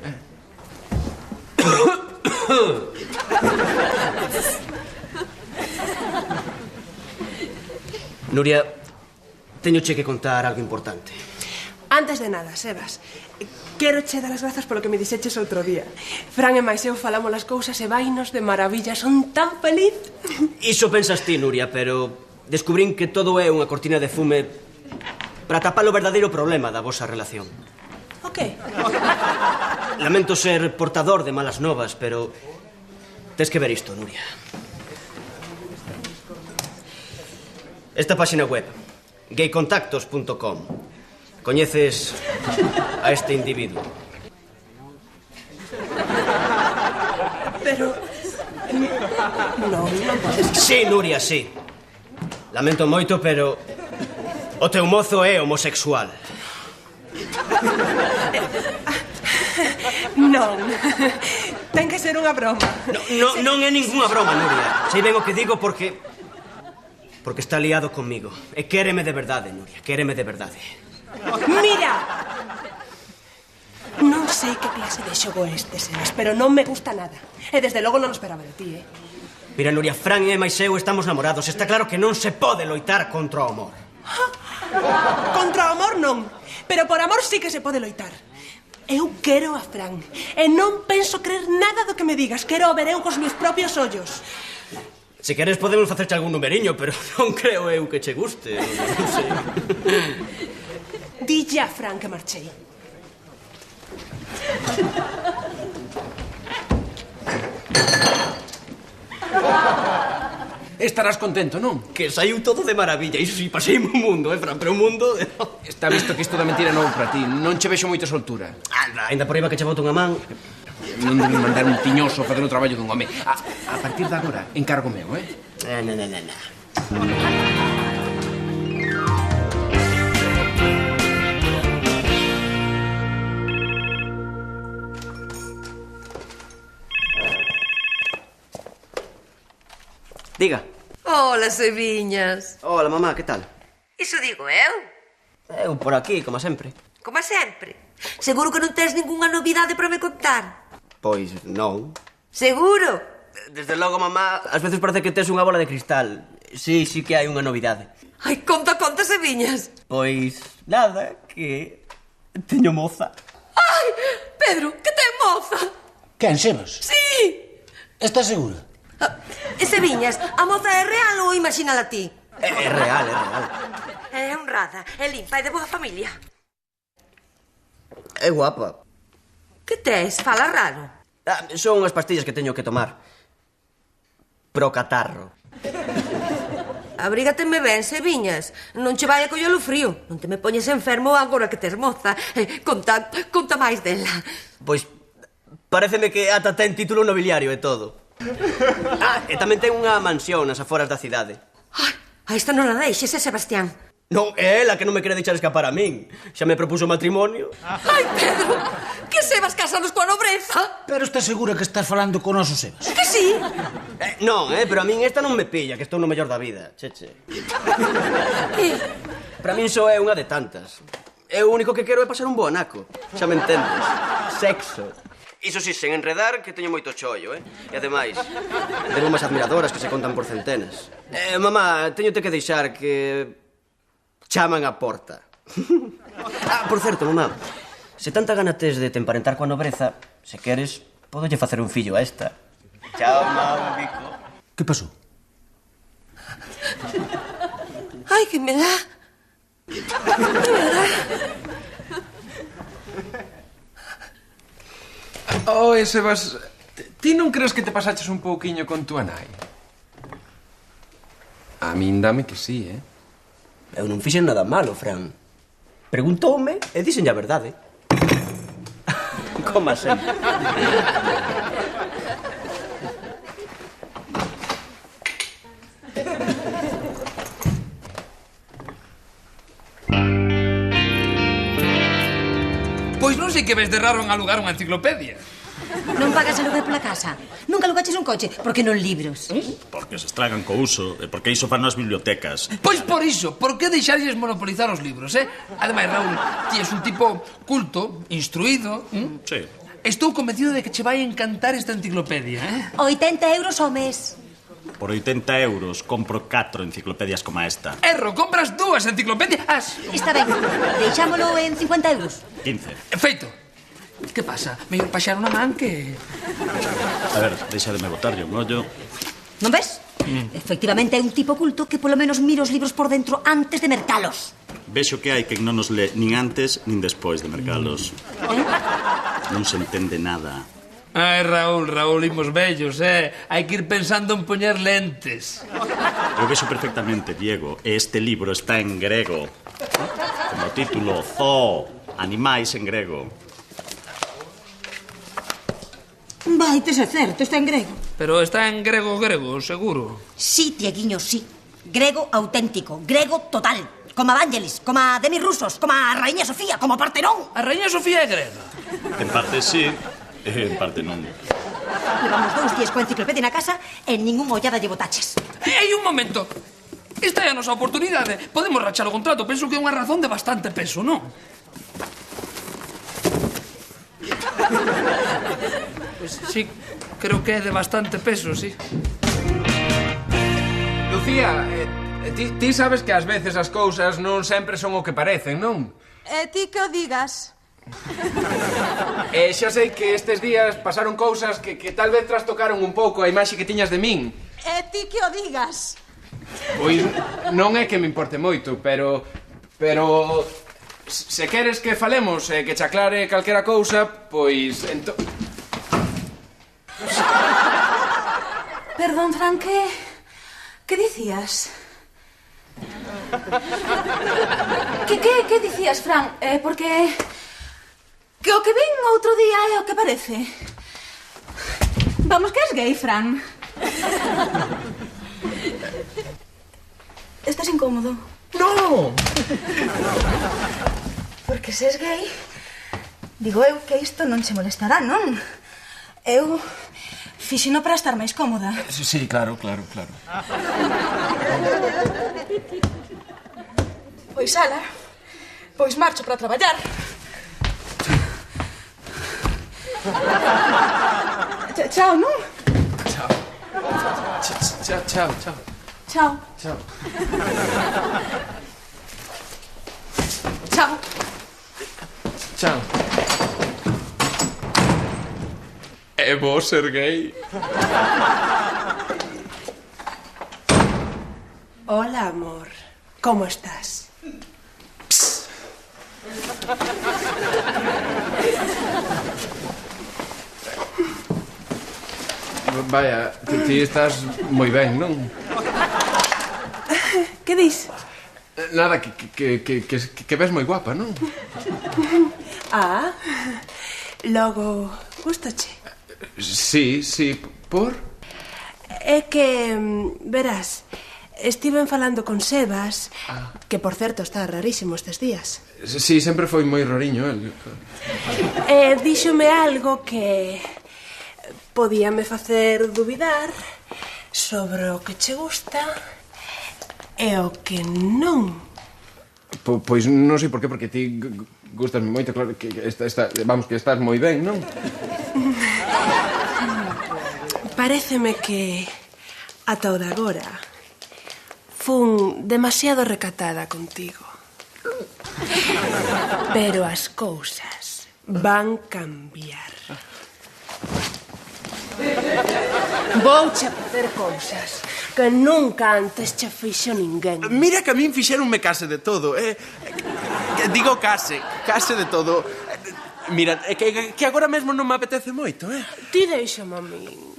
Nuria, teñoche que contar algo importante. Antes de nada, Sebas, quero che dar as grazas polo que me dixeches outro día. Fran e máis eu falamos as cousas e vainos de maravilla, son tan feliz. Iso pensas ti, Nuria, pero descubrín que todo é unha cortina de fume para tapar o verdadeiro problema da vosa relación. O que? Lamento ser portador de malas novas, pero tes que ver isto, Nuria. Esta páxina web, gaycontactos.com. Coñeces a este individuo? Pero... non podes... Sí, Nuria, sí. Lamento moito, pero o teu mozo é homosexual. Non. Ten que ser unha broma. Non é ningunha broma, Nuria. Sei ben o que digo porque está liado comigo. E quéreme de verdade, Nuria. Quéreme de verdade. Mira! Non sei que clase de xogo este, Sebas, pero non me gusta nada. E desde logo non o esperaba de ti, Mira, Nuria, Fran e máis eu estamos namorados. Está claro que non se pode loitar contra o amor. Contra o amor non, pero por amor sí que se pode loitar. Eu quero a Fran e non penso creer nada do que me digas. Quero ver eu cos meus propios ollos. Se queres podemos facerche algún numeriño, pero non creo eu que che guste. Non sei. Dille a Fran que marchei. Estarás contento, non? Que saiu todo de maravilla. Iso si, pasei un mundo, Fran, pero un mundo... Está visto que isto da mentira non para ti. Non che vexo moita soltura. Anda, ainda por riba que che boto unha man. Non deben mandar un tiñoso a facer o traballo dun home. A partir de agora, encargo meu, eh? Na. Diga. Ola, Seviñas. Hola, mamá, que tal? Iso digo eu. Eu por aquí, como sempre. Como sempre. Seguro que non tes ningunha novidade para me contar? Pois non. Seguro? Desde logo, mamá, ás veces parece que tes unha bola de cristal. Sí que hai unha novidade. Ai, conta, Seviñas. Pois nada, que teño moza. Ai, Pedro, que ten moza? Quen, Sebas? Sí. Estás segura? Seviñas, a moza é real ou imagínala ti? É real. É honrada, é limpa e de boa familia. É guapa. Que tes? Fala raro. Son as pastillas que teño que tomar. Pro catarro. Abrígateme ben, Seviñas. Non che vai a collelo frío. Non te me poñes enfermo agora que tes moza. Conta máis dela. Pois paréceme que ata ten título nobiliario e todo. E tamén ten unha mansión nas aforas da cidade. Ai, a esta non la deixes, Sebastián. Non, é ela que non me quere deixar escapar a min. Xa me propuso matrimonio. Ai, Pedro, que Sebas casanos coa nobreza. Pero estás segura que estás falando con noso Sebas? Que sí. Non, pero a min esta non me pilla, que estou no mellor da vida. Cheche. Para min só é unha de tantas. Eu o único que quero é pasar un bo anaco. Xa me entendes. Sexo. Iso si, sen enredar, que teño moito chollo, E ademais, tengo máis admiradoras que se contan por centenas. Mamá, teñote que deixar que... chaman a porta. Por certo, mamá, se tanta gana tes de te emparentar coa nobreza, se queres, podolle facer un fillo a esta. Chao, mamá, bico. Que pasou? Ai, que me dá. Sebas, ti non crees que te pasaches un pouquiño con túa nai? A min dame que sí, Eu non fixen nada malo, Fran. Preguntoume e dixenlle a verdade. Como sempre. Pois non sei que ves de raro en alugar unha enciclopedia. Non pagas aluguer pola casa? Nunca alugaches un coche? Por que non libros? Porque se estragan co uso, e porque iso fan nas bibliotecas. Pois por iso, por que deixarlles monopolizar os libros, Ademais, Raúl, ti és un tipo culto, instruído. Sí. Estou convencido de que che vai encantar esta enciclopedia, 80 euros ao mes. Por 80 euros compro 4 enciclopedias como esta. Erro, compras 2 enciclopedias. Está ben, deixámolo en 50 euros. 15. Feito. Que pasa? Mellor paxar unha man que... A ver, deixa de me botarlle un ollo. Non ves? Efectivamente é un tipo culto que polo menos mira os libros por dentro antes de mercalos. Vexo que hai quen non nos lee nin antes nin despois de mercalos. Non se entende nada. Ai, Raúl, imos vellos, Hai que ir pensando en poñer lentes. Eu vexo perfectamente, Diego, e este libro está en grego. Como o título, Zoo, animais en grego. Vai, tes é certo, está en grego. Pero está en grego, seguro. Sí, Dieguiño, sí. Grego auténtico, grego total. Como a Vangelis, como a Demis Rusos, como a Raíña Sofía, como a Partenón. A Raíña Sofía é grega. En parte sí, e en parte non. Levamos 2 días coa enciclopedia na casa e ningún ollada lle botaches. Ei, un momento. Esta é a nosa oportunidade. Podemos rachar o contrato. Penso que é unha razón de bastante peso, non? Pois sí, creo que é de bastante peso, sí. Lucía, Ti sabes que ás veces as cousas non sempre son o que parecen, non? Ti que o digas. Xa sei que estes días pasaron cousas que tal vez trastocaron un pouco a imaxe que tiñas de min. Ti que o digas. Pois non é que me importe moito, pero se queres que falemos e que che aclare calquera cousa, pois Perdón, Fran, que dicías? Que dicías, Fran? Porque que o que vin outro día é o que parece. Vamos, que és gay, Fran. Estás incómodo? No! Porque se és gay, digo eu que isto non che molestará, non? Eu fixino para estar máis cómoda. Sí, claro. Pois ala, pois marcho para traballar. Chao, non? Chao. Chao. Chao. Chao. Chao. Chao. É bo ser gay. Hola, amor. ¿Cómo estás? Vaya, ti estás moi ben, non? Que dis? Nada, que ves moi guapa, non? Logo, gustache? Sí, por? É que, verás, estiven falando con Sebas, que por certo está rarísimo estes días. Sí, sempre foi moi roriño, el. Díxome algo que podíame facer dubidar sobre o que che gusta e o que non. Pois non sei por qué, porque ti gustasme moito, claro, que vamos, que estás moi ben, non? Paréceme que ata o de agora fun demasiado recatada contigo. Pero as cousas van cambiar. Vouche facer cousas que nunca antes che fixo ninguén. Mira que a min fixeronme case de todo, digo case de todo. Mira, que agora mesmo non me apetece moito, Ti deixame a min.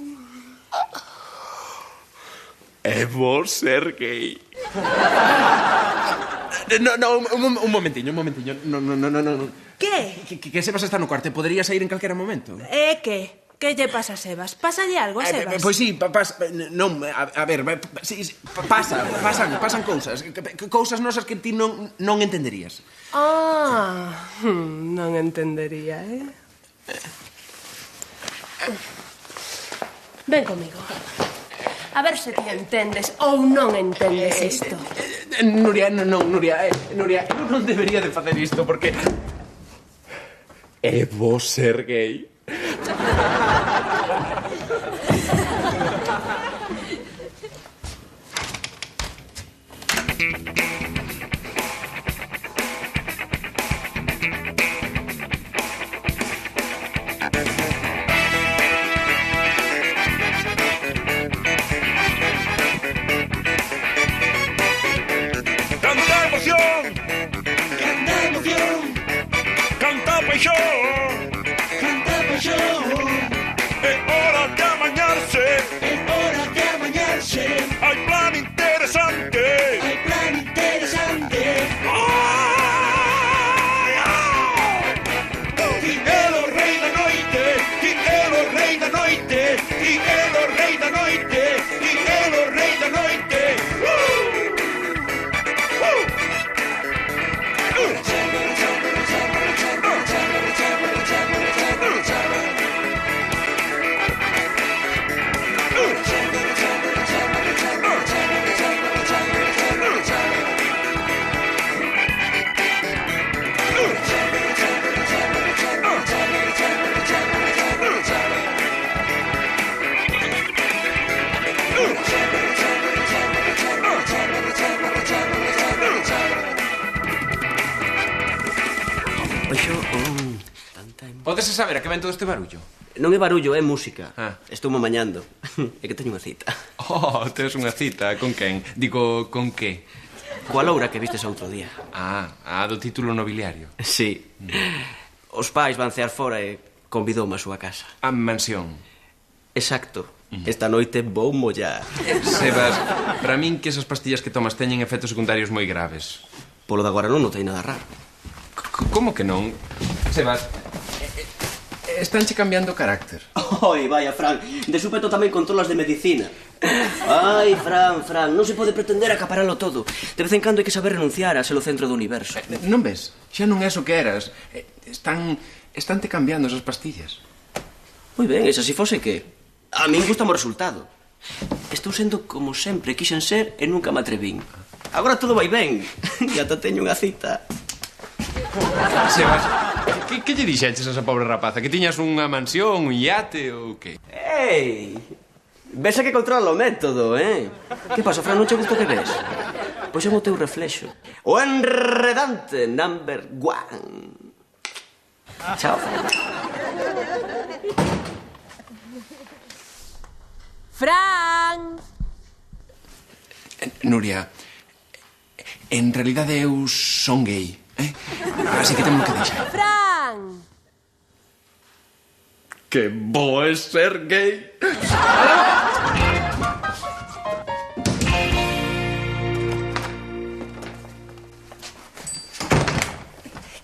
É bo ser gay. No, un momentiño. No. Que? Que Sebas está no cuarto, podería sair en calquera momento. Que? Que lle pasa a Sebas? Pásalle algo a Sebas? Pois sí, non, a ver, pasan cousas. Cousas nosas que ti non entenderías. Non entendería, Ven comigo. A ver se ti entendes ou non entendes isto. Nuria, non debería de facer isto, porque é bo ser gay. Podese saber a que ven todo este barullo? Non é barullo, é música. Ah. Estou mañando. É que teño unha cita. Oh, tes unha cita. Con quen? Digo, con que? Coa loura que vistes outro día. Ah, do título nobiliario. Sí. Os pais van cear fora e convidoume a súa casa. A mansión. Exacto. Esta noite vou mollar. Sebas, para min que esas pastillas que tomas teñen efectos secundarios moi graves. Polo de agora non notei nada raro. Como que non? Sebas, estánche cambiando o carácter. Oi, vaya, Fran, de súpeto tamén controlas de medicina. Ai, Fran, non se pode pretender acaparalo todo. De vez en cando hai que saber renunciar a ser o centro do universo. Non ves? Xa non é o que eras. Estánte cambiando esas pastillas. Moi ben, e se así fose que... A min gusta o resultado. Estou sendo como sempre quixen ser e nunca me atrevín. Agora todo vai ben. E ata teño unha cita. Sebas, que lle dixeches a esa pobre rapaza? Que tiñas unha mansión, un iate ou que? Ei! Ves a que controla o método, eh? Que pasa, Fran, non che gusta o que ves? Pois é o teu reflexo. O enredante number 1. Chao. Fran! Nuria, en realidade eu son gay, así que temos que deixar. Fran! Que bo é ser gay.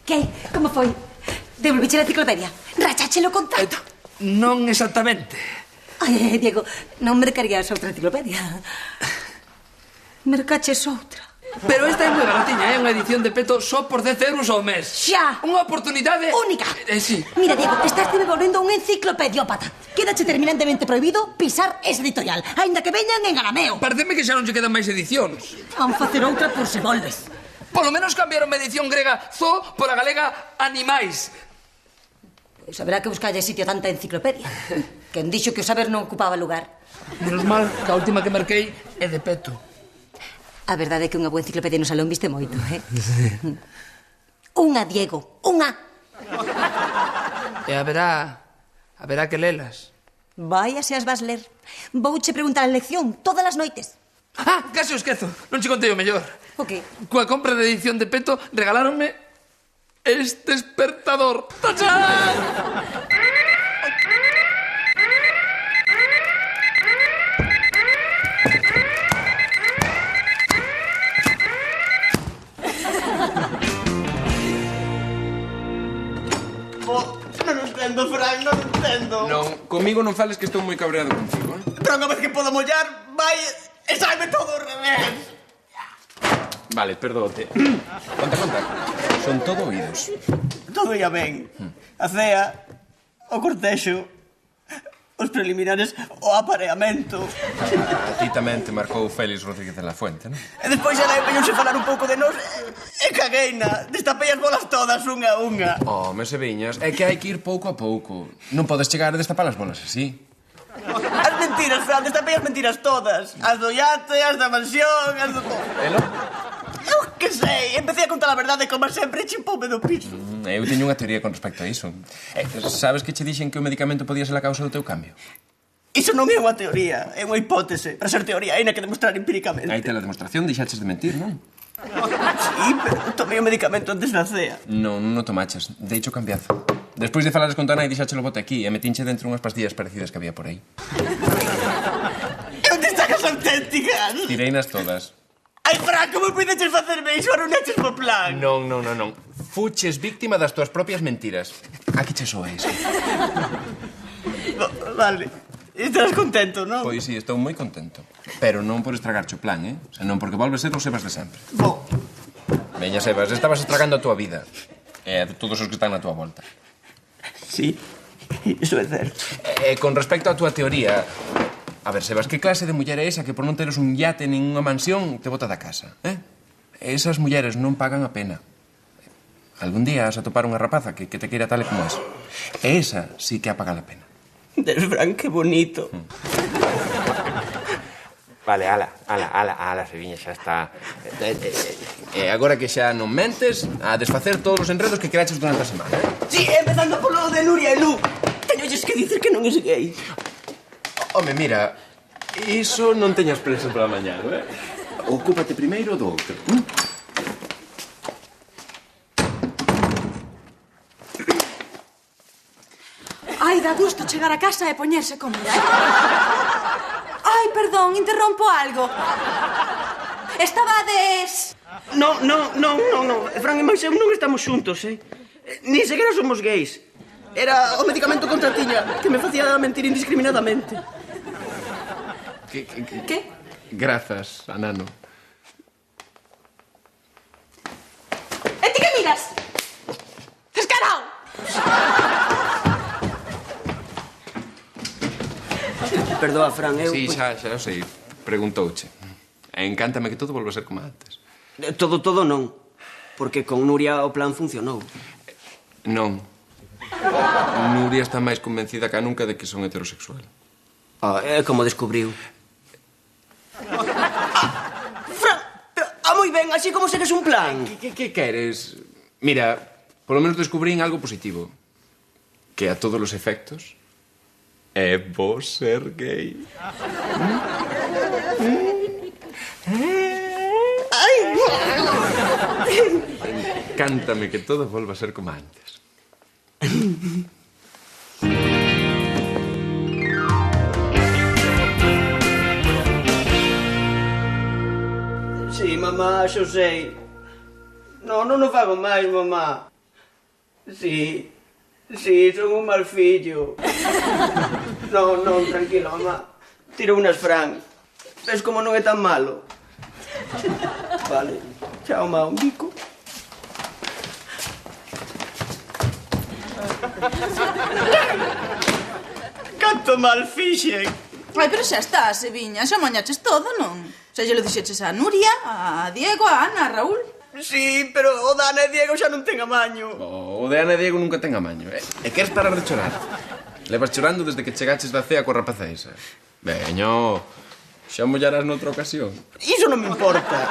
Que? Como foi? Devolviche a enciclopedia? Rachachelo con tanto? Non exactamente. Ai, Diego, non mercarías outra enciclopedia. Mercaches outra. Pero esta é moi baratiña, é unha edición de peto só por 10 euros ao mes. Xa! Unha oportunidade... Única! Sí. Mira, Diego, estás volvendo un enciclopediópata. Quédache terminantemente prohibido pisar esa editorial, aínda que veñan en arameo. Pareceme que xa non lle quedan máis edicións. Van facer outra por se volves. Polo menos cambiaron a edición grega Zoo por a galega Animais. Pois haberá que buscarlle sitio a tanta enciclopedia. Quen dixo que o saber non ocupaba lugar. Menos mal que a última que marquei é de peto. A verdade é que unha boa enciclopedia no salón viste moito, eh? Unha, Diego, unha. E haberá que lelas. Vaya se as vas ler. Vouche preguntar en lección todas as noites. Ah, case o esquezo. Non che contei o mellor. O que? Coa compra de edición de peto regaláronme este despertador. ¡Tachán! Non entendo, Fran, non entendo. Non, comigo non fales que estou moi cabreado contigo, Pero unha vez que podo mollar, vai e saime todo ao revés. Vale, perdóte. Conta. Son todo oídos. Todo ia ben. A cea, o cortexo, os preliminares, o apareamento. A ti tamén te marcou Félix Rodríguez de la Fuente, non? E despois ela empeñouse a falar un pouco de nos e cagueina. Destapei as bolas todas, unha a unha. Oh, me se viñas, é que hai que ir pouco a pouco. Non podes chegar a destapar as bolas así. As mentiras, Fran, destapei as mentiras todas. As do iate, as da mansión, as do... Elo? Eu que sei, empecé a contar a verdade como sempre e chimpoume do piso. Eu teño unha teoría con respecto a iso. Sabes que che dixen que o medicamento podía ser a causa do teu cambio? Iso non é unha teoría, é unha hipótese. Para ser teoría, hai que demostrar empíricamente. Aí te la demostración, deixaches de mentir, non? Sí, pero tomei o medicamento antes da cea. Non tomaches, deixo cambiazo. Despois de falares con tu nai, deixáchelo bote aquí e metinche dentro unhas pastillas parecidas que había por aí. E onde están as auténticas? Tireinas todas. Ai, Fran, como puideches facerme iso? Arruinaches po plan. Non. Fuches víctima das tuas propias mentiras. Aquí che soes. Vale. Estarás contento, non? Pois sí, estou moi contento. Pero non por estragarche o plan, senón porque volves ser o Sebas de sempre. Bo. Veña, Sebas, estabas estragando a túa vida. E a todos os que están na túa volta. Sí, iso é certo. E con respecto á túa teoría... A ver, Sebas, que clase de muller é esa que por non teres un iate nin unha mansión te bota da casa, Esas mulleres non pagan a pena. Algún día has a topar unha rapaza que te queira tal e como es. E esa sí que a paga a pena. Del Fran, que bonito. Vale, ala, Seviña, xa está. Agora que xa non mentes, a desfacer todos os enredos que creaches durante a semana, Sí, empezando polo de Nuria e Lu. Teñolles que dicer que non es gay. Home, mira, iso non teñas preso para mañá, Ocúpate primeiro do outro. Ai, dá gusto chegar a casa e poñerse cómoda, Ai, perdón, interrompo algo. Estabades... No, Fran e máis eu non estamos xuntos, Ni sequera somos gays. Era o medicamento contra a tiña que me facía mentir indiscriminadamente. Que? Grazas, Anano. E ti que miras? Descarao! Perdoa, Fran, eu... Sí, xa o sei. Preguntouche. Encántame que todo volva a ser como antes. Todo non. Porque con Nuria o plan funcionou. Non. Nuria está máis convencida que nunca de que son heterosexual. Como descubriu. Fran, moi ben, así como segues un plan. Que queres? Mira, polo menos descubrín algo positivo. Que a todos os efectos é bo ser gay. Encántame que todo volva a ser como antes. Sí, mamá, xo sei. Non o fago máis, mamá. Sí, son un mal fillo. Non, tranquilo, mamá. Tiro unas, Fran. Ves como non é tan malo? Vale. Chao, ma, un bico. Canto mal fixen. Ai, pero xa está, Seviña, xa mañaches todo, non? Xa lle lo dixeches a Nuria, a Diego, a Ana, a Raúl. Sí, pero o da Ana e Diego xa non ten amaño. O de Ana e Diego nunca ten amaño. E queres parar de chorar? Levas chorando desde que chegaches da cea coa rapaza esa. Veño, xa mollarás noutra ocasión. Iso non me importa.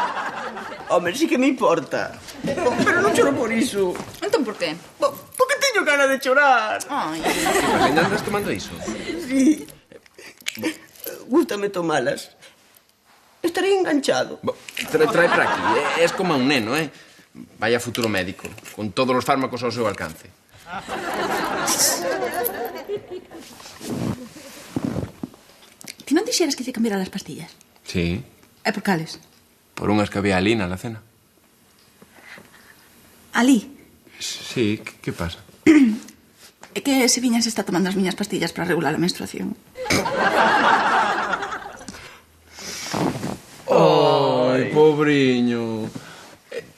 Home, sí que me importa. Pero non choro por iso. Entón, por qué? Porque teño gana de chorar. Ai. Que pasa, ainda andas tomando iso? Sí. Gústame tomalas. Estaré enganchado. Trae para aquí. Es como un neno, Vaya futuro médico, con todos os fármacos ao seu alcance. Ti non dixeras que lle cambiara as pastillas? Sí, E por cales? por unhas que había ali na alacena. Ali. Sí, que pasa? É que Seviña se está tomando as miñas pastillas para regular a menstruación. Ai, pobriño.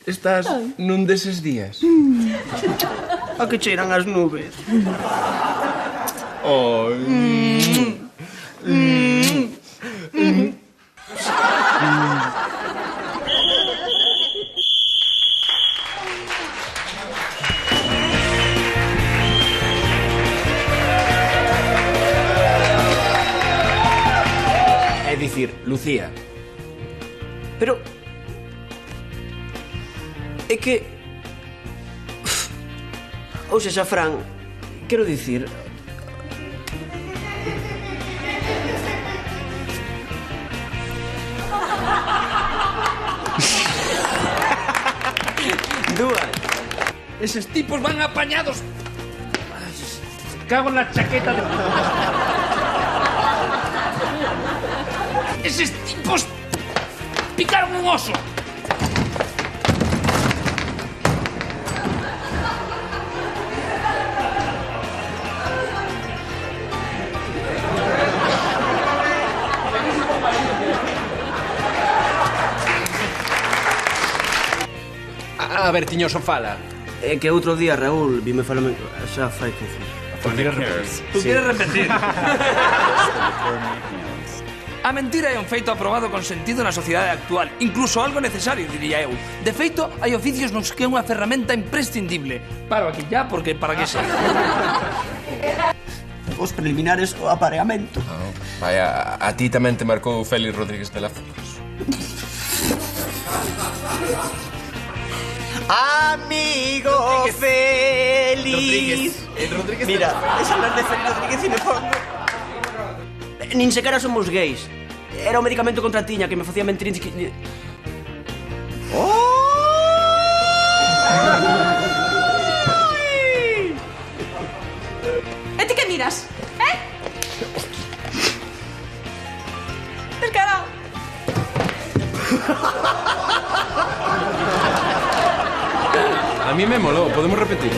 Estás nun deses días. A que cheiran as nubes. É dicir, Lucía. Pero... é que... Ou sexa, Fran, quero dicir... Dúas. Eses tipos van apañados. Ay, cago na chaqueta de... Eses tipos picaron un oso. A ver, Tiñoso, fala. É que outro día, Raúl, vime falame... Xa fai confuso. Tú quieres repetir. A mentira é un feito aprobado con sentido na sociedade actual, incluso algo necesario, diría eu. De feito, hai oficios nos que é unha ferramenta imprescindible. Paro aquí ya, porque para que sei. os preliminares o apareamento. Vai, a ti tamén te marcou Félix Rodríguez de la Fugas. Amigo Félix. Rodríguez. Mira, es hablar de Félix Rodríguez y me pongo. Nin sequera somos gays. Era o medicamento contra a tiña que me facía mentir. E ti que miras? Descarado. A mí me molou, podemos repetir.